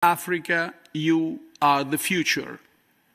Africa, you are the future.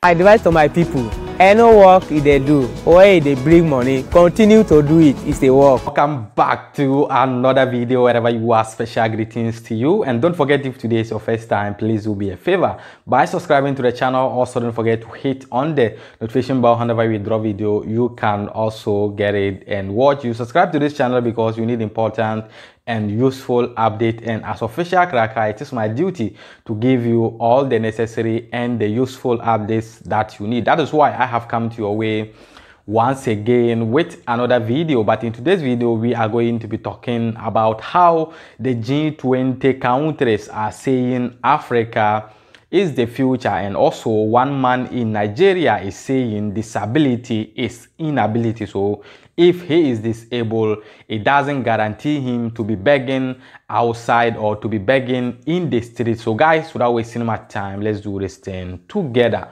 My advice to my people, any work they do or they bring money, continue to do it. It's a work. Welcome back to another video wherever you are. Special greetings to you, and don't forget, if today is your first time, please do me a favor by subscribing to the channel. Also don't forget to hit on the notification bell. Whenever we drop video, you can also get it and watch. You subscribe to this channel because you need important and useful update, and as official cracker, it is my duty to give you all the necessary and the useful updates that you need. That is why I have come to your way once again with another video. But in today's video, we are going to be talking about how the G20 countries are saying Africa is the future, and also one man in Nigeria is saying disability is inability. So if he is disabled, it doesn't guarantee him to be begging outside or to be begging in the street. So guys, without wasting much time, let's do this thing together.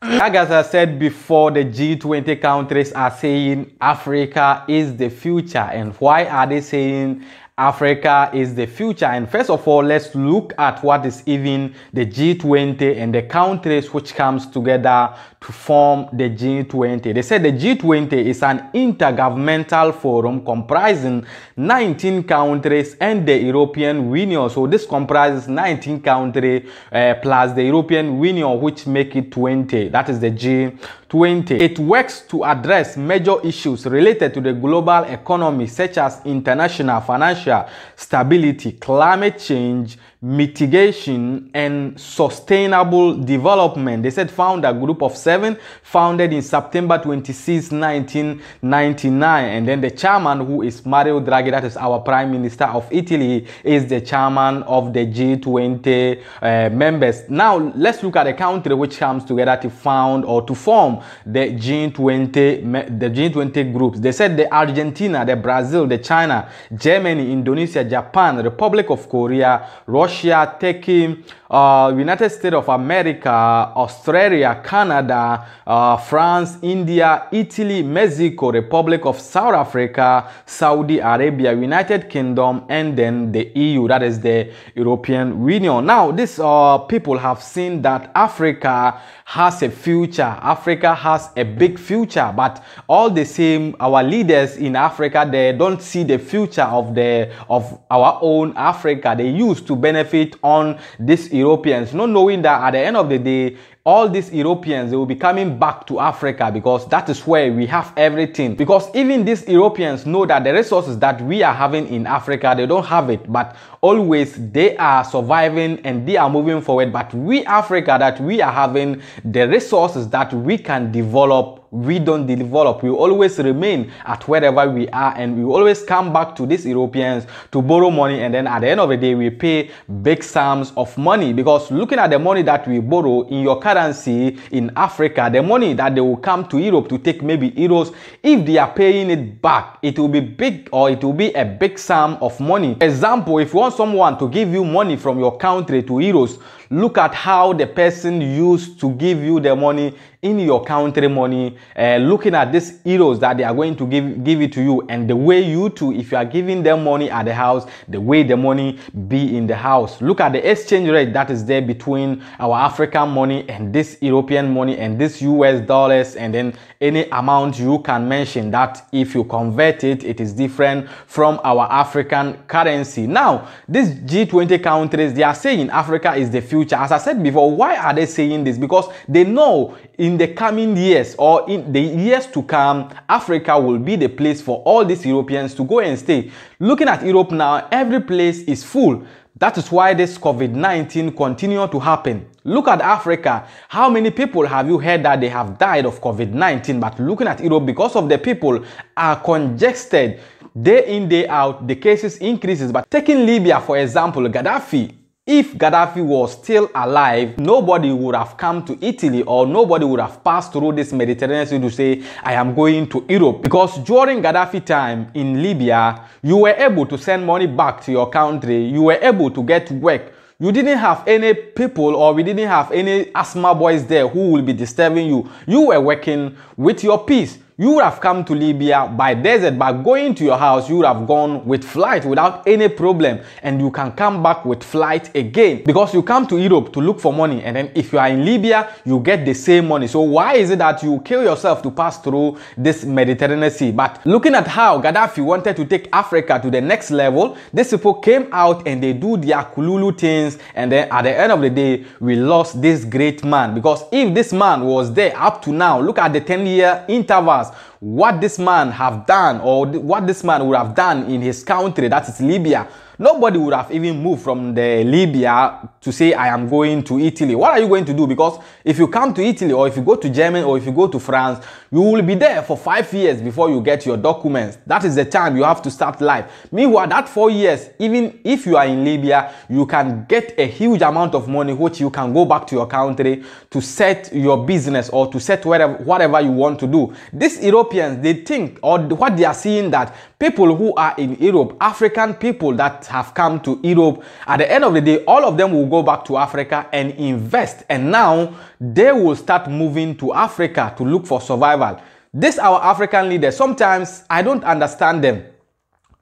Like as I said before, the G20 countries are saying Africa is the future. And why are they saying Africa is the future? And first of all, let's look at what is even the G20 and the countries which comes together to form the G20. They said the G20 is an intergovernmental forum comprising 19 countries and the European Union. So this comprises 19 countries plus the European Union, which make it 20. That is the G20. It works to address major issues related to the global economy, such as international financial stability, climate change, mitigation, and sustainable development. They said found a group of 7, founded in September 26, 1999. And then the chairman, who is Mario Draghi, that is our Prime Minister of Italy, is the chairman of the G20 members. Now, let's look at a country which comes together to found or to form the G20 groups. They said the Argentina, the Brazil, the China, Germany, Indonesia, Japan, Republic of Korea, Russia, Turkey, United States of America, Australia, Canada, France, India, Italy, Mexico, Republic of South Africa, Saudi Arabia, United Kingdom, and then the EU, that is the European Union. Now, these people have seen that Africa has a future. Africa has a big future, but all the same, our leaders in Africa, they don't see the future of our own Africa. They used to benefit on these Europeans, not knowing that at the end of the day, all these Europeans, they will be coming back to Africa, because that is where we have everything. Because even these Europeans know that the resources that we are having in Africa, they don't have it, but always they are surviving and they are moving forward. But we Africa, that we are having the resources that we can develop, we don't develop. We always remain at wherever we are, and we always come back to these Europeans to borrow money, and then at the end of the day, we pay big sums of money. Because looking at the money that we borrow in your currency in Africa, the money that they will come to Europe to take maybe euros, if they are paying it back, it will be big, or it will be a big sum of money. Example, if you want someone to give you money from your country to euros, look at how the person used to give you the money in your country money, looking at these euros that they are going to give it to you, and the way you too, if you are giving them money at the house, the way the money be in the house. Look at the exchange rate that is there between our African money and this European money and this US dollars, and then any amount you can mention that if you convert it, it is different from our African currency. Now, these G20 countries, they are saying Africa is the future. As I said before, why are they saying this? Because they know in the coming years, or in the years to come, Africa will be the place for all these Europeans to go and stay. Looking at Europe now, every place is full. That is why this COVID-19 continue to happen. Look at Africa. How many people have you heard that they have died of COVID-19? But looking at Europe, because of the people are congested, day in, day out, the cases increases. But taking Libya, for example, Gaddafi, if Gaddafi was still alive, nobody would have come to Italy, or nobody would have passed through this Mediterranean Sea to say, I am going to Europe. Because during Gaddafi time in Libya, you were able to send money back to your country. You were able to get work. You didn't have any people, or we didn't have any asthma boys there who will be disturbing you. You were working with your peace. you would have come to Libya by desert, but going to your house, you would have gone with flight without any problem, and you can come back with flight again, because you come to Europe to look for money, and then if you are in Libya, you get the same money. So why is it that you kill yourself to pass through this Mediterranean Sea? But looking at how Gaddafi wanted to take Africa to the next level, these people came out and they do their Kululu things, and then at the end of the day, we lost this great man. Because if this man was there up to now, look at the 10-year intervals, what this man have done, or what this man would have done in his country, that is Libya. Nobody would have even moved from the Libya to say, I am going to Italy. What are you going to do? Because if you come to Italy, or if you go to Germany, or if you go to France, you will be there for 5 years before you get your documents. That is the time you have to start life. Meanwhile, that 4 years, even if you are in Libya, you can get a huge amount of money, which you can go back to your country to set your business, or to set whatever you want to do. These Europeans, they think, or what they are seeing, that people who are in Europe, African people that have come to Europe, at the end of the day, all of them will go back to Africa and invest, and now they will start moving to Africa to look for survival. These our African leaders, sometimes I don't understand them.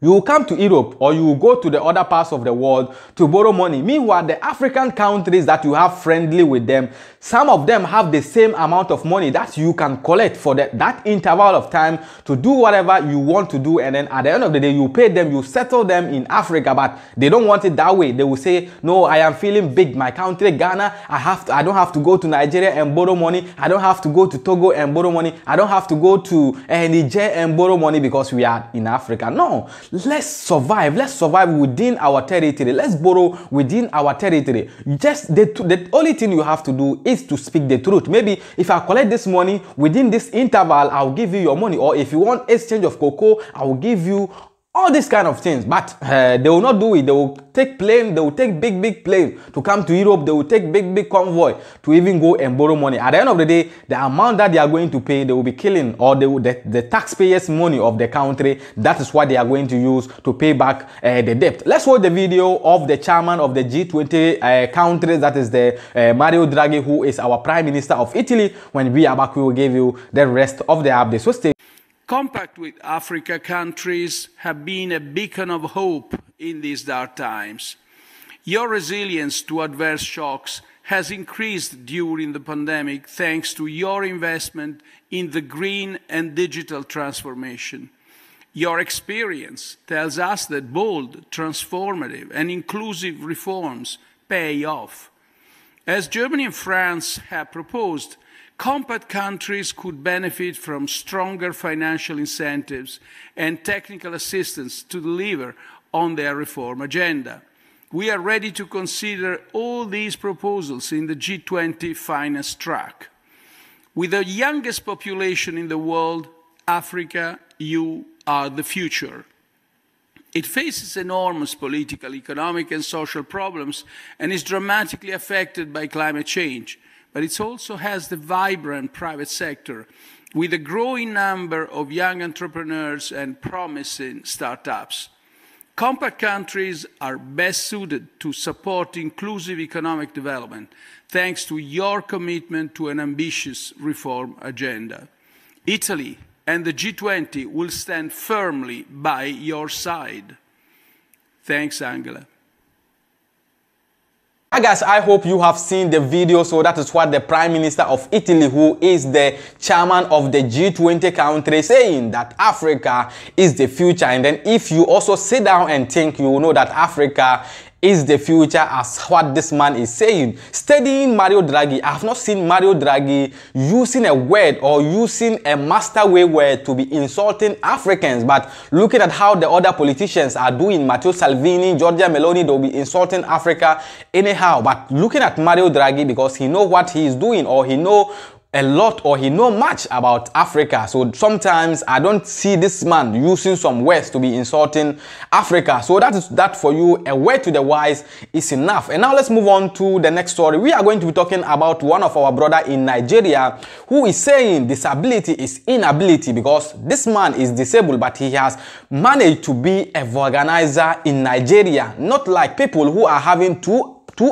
You will come to Europe, or you will go to the other parts of the world to borrow money. Meanwhile, the African countries that you have friendly with them, some of them have the same amount of money that you can collect for that interval of time to do whatever you want to do. And then at the end of the day, you pay them, you settle them in Africa, but they don't want it that way. They will say, no, I am feeling big. My country, Ghana, I don't have to go to Nigeria and borrow money. I don't have to go to Togo and borrow money. I don't have to go to Niger and borrow money because we are in Africa. No. Let's survive. Let's survive within our territory. Let's borrow within our territory. Just the only thing you have to do is to speak the truth. Maybe if I collect this money within this interval, I'll give you your money. Or if you want exchange of cocoa, I will give you all these kind of things. But they will not do it. They will take plane. They will take big plane to come to Europe. They will take big convoy to even go and borrow money. At the end of the day, the amount that they are going to pay, they will be killing, or the taxpayers' money of the country. That is what they are going to use to pay back the debt. Let's watch the video of the chairman of the G20 countries, that is the Mario Draghi, who is our Prime Minister of Italy. When we are back, we will give you the rest of the updates. So stay. Compact with Africa countries have been a beacon of hope in these dark times. Your resilience to adverse shocks has increased during the pandemic thanks to your investment in the green and digital transformation. Your experience tells us that bold, transformative, and inclusive reforms pay off. As Germany and France have proposed, compact countries could benefit from stronger financial incentives and technical assistance to deliver on their reform agenda. We are ready to consider all these proposals in the G20 finance track. With the youngest population in the world, Africa, you are the future. It faces enormous political, economic, and social problems and is dramatically affected by climate change. But it also has the vibrant private sector with a growing number of young entrepreneurs and promising startups. Compact countries are best suited to support inclusive economic development thanks to your commitment to an ambitious reform agenda. Italy and the G20 will stand firmly by your side. Thanks, Angela. Hi guys, I hope you have seen the video. So that is what the Prime Minister of Italy, who is the chairman of the G20 country, saying that Africa is the future. And then if you also sit down and think, you will know that Africa is the future as what this man is saying. Studying Mario Draghi, I have not seen Mario Draghi using a word or using a masterway word to be insulting Africans. But looking at how the other politicians are doing, Matteo Salvini, Giorgia Meloni, they'll be insulting Africa anyhow. But looking at Mario Draghi, because he know what he is doing, or he know a lot, or he know much about Africa. So sometimes I don't see this man using some words to be insulting Africa. So that for you, a word to the wise is enough. And now let's move on to the next story. We are going to be talking about one of our brother in Nigeria who is saying disability is inability, because this man is disabled, but he has managed to be a organizer in Nigeria. Not like people who are having two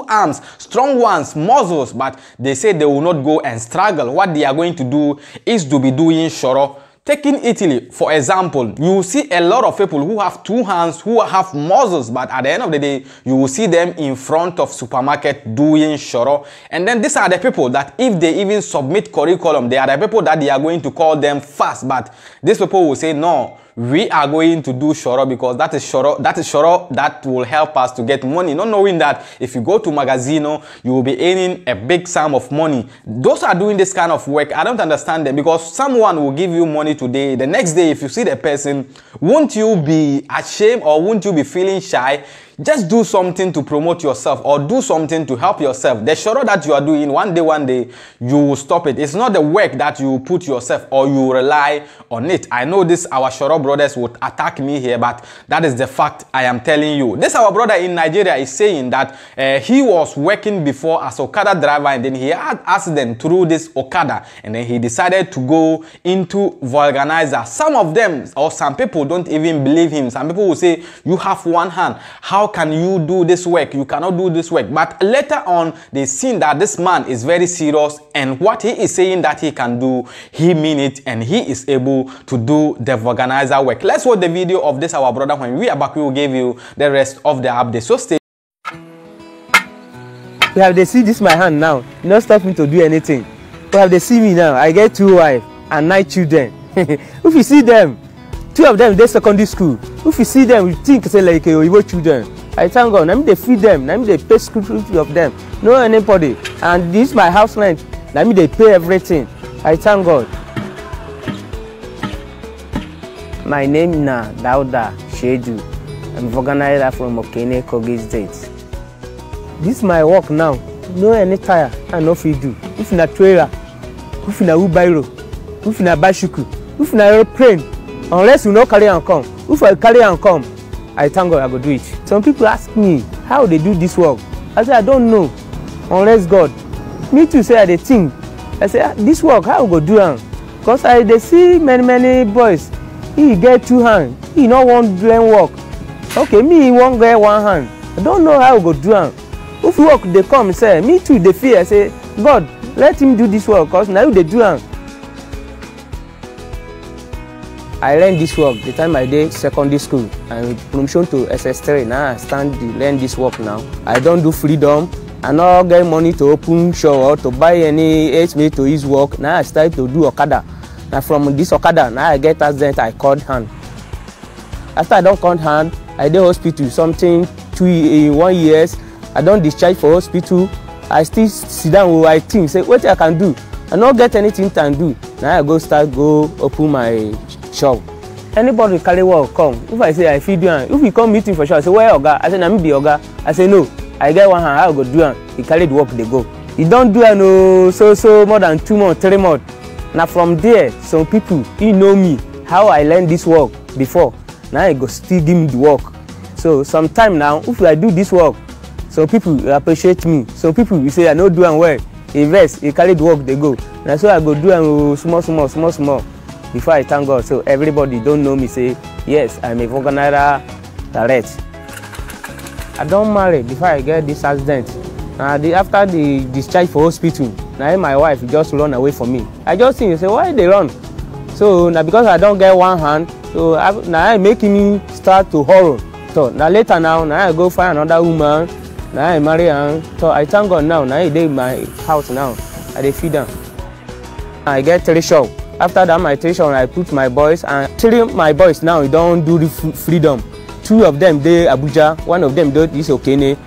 arms, strong ones, muscles, but they say they will not go and struggle. What they are going to do is to be doing shoro taking Italy, for example, you will see a lot of people who have 2 hands, who have muscles, but at the end of the day, you will see them in front of supermarket doing shoro. And then these are the people that if they even submit curriculum, they are the people that they are going to call them fast. But these people will say, no, we are going to do shoro because that is shoro that will help us to get money, not knowing that if you go to Magazino, you will be earning a big sum of money. Those are doing this kind of work. I don't understand them, because someone will give you money today, the next day if you see the person, won't you be ashamed or won't you be feeling shy? Just do something to promote yourself or do something to help yourself. The shoro that you are doing, one day, you will stop it. It's not the work that you put yourself or you rely on it. I know this, our shoro brothers would attack me here, but that is the fact I am telling you. This our brother in Nigeria is saying that he was working before as Okada driver, and then he had accident through this Okada, and then he decided to go into vulcanizer. Some of them or some people don't even believe him. Some people will say, you have one hand, how can you do this work? You cannot do this work. But later on, they seen that this man is very serious, and what he is saying that he can do, he mean it, and he is able to do the vulcanizer work. Let's watch the video of this our brother. When we are back, we will give you the rest of the update. So stay. We have they see this my hand now, not stop me to do anything. We have they see me now, I get 2 wives and 9 children. If you see them, 2 of them they secondary school. If you see them, you think say like your children. I thank God. I mean they feed them. I mean they pay school fees of them. No anybody. And this my house rent. I mean they pay everything. I thank God. My name is Dauda Shedu. I'm organizer from Okene, Kogi State. This my work now. No any tire. I no fit do. If na trailer, if na wheelbarrow, if na bicycle, if na airplane. Unless you no carry and come. If I carry and come, I thank God I go do it. Some people ask me how they do this work. I say I don't know. Unless God. Me too say I dey think. I say this work how I go do am? Because I dey see many boys. He get 2 hands. He no wan learn work. Okay, me he wan get 1 hand. I don't know how I go do am. If work dey come say me too dey fear. I say God let him do this work because now they do am. I learned this work the time I did secondary school, and with promotion to SS3. Now I stand to learn this work now. I don't do freedom. I no get money to open shop or to buy any estimate to his work. Now I start to do Okada. Now from this Okada, now I get accident, I cut hand. After I don't cut hand, I did hospital something 1 year. I don't discharge for hospital. I still sit down with I think say what I can do. I don't get anything to do. Now I go open my shop. Anybody carry work come. If I say I feed you, if you come meeting for sure, I say where Oga? I say na me be Oga. I say no. I get 1 hand. How I go do am? He carry the work they go. He don't do no so more than 2 months, 3 months. Now from there, some people he know me how I learned this work before. Now I go still give me the work. So sometime now, if I do this work, some people appreciate me. Some people will say I no do am well. Invest, he carry the work they go. Now so I go do am small. Before I thank God, so everybody don't know me say, yes, I'm a vulcanizer direct. I don't marry before I get this accident. After the discharge for hospital, now my wife just run away from me. I just think, say, why they run? So now because I don't get 1 hand, so now I making me start to horror. So now later now I go find another woman, now I marry her. So I thank God now I dey in my house now, I dey feed them. I get 3 shops. After that, my tuition, I put my boys, and 3 my boys now don't do the freedom. 2 of them they Abuja, 1 of them do this Okene.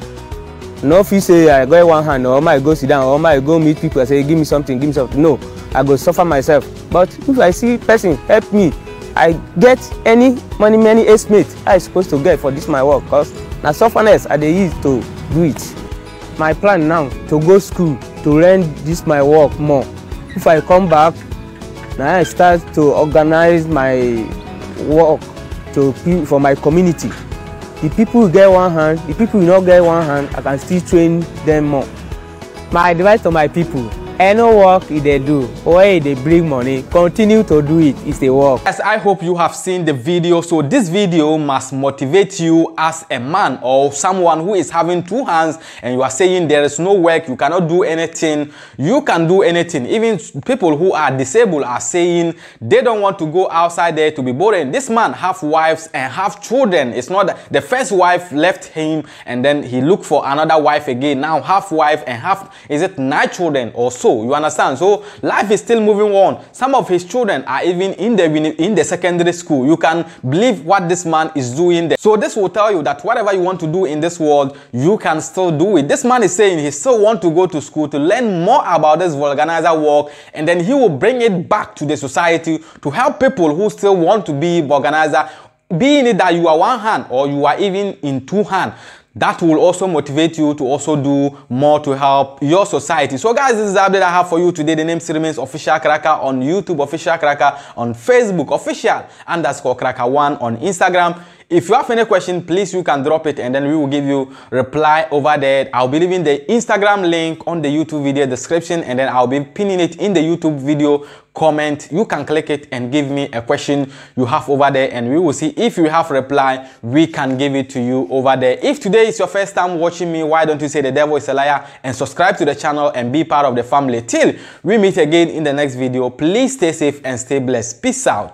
No if you say I got 1 hand, or I go sit down, or I go meet people and say give me something. No, I go suffer myself. But if I see person help me, I get any money, many estimate I supposed to get for this my work. Cause now sufferness I dey use to do it. My plan now to go school to learn this my work more. If I come back, now I start to organize my work for my community. The people who get 1 hand, the people who not get 1 hand, I can still train them more. My advice to my people, Any work they do, or they bring money, continue to do it. It's a work. As I hope you have seen the video. So this video must motivate you as a man or someone who is having two hands and you are saying there is no work, you cannot do anything. You can do anything. Even people who are disabled are saying they don't want to go outside there to be boring. This man have wives and have children. It's not that the first wife left him and then he looked for another wife again. Now half wife and half, is it 9 children or so? You understand? So life is still moving on. Some of his children are even in the secondary school. You can believe what this man is doing there. So this will tell you that whatever you want to do in this world, you can still do it. This man is saying he still want to go to school to learn more about this vulcanizer work, and then he will bring it back to the society to help people who still want to be vulcanizer, being it that you are one hand or you are even in two hands. That will also motivate you to also do more to help your society. So guys, this is the update I have for you today. The name still remains Official Cracker on YouTube, Official Cracker on Facebook, Official_Cracker1 on Instagram. If you have any question, please you can drop it and then we will give you reply over there. I'll be leaving the Instagram link on the YouTube video description, and then I'll be pinning it in the YouTube video comment. You can click it and give me a question you have over there, and we will see if you have reply, we can give it to you over there. If today is your first time watching me, why don't you say the devil is a liar and subscribe to the channel and be part of the family. Till we meet again in the next video, please stay safe and stay blessed. Peace out.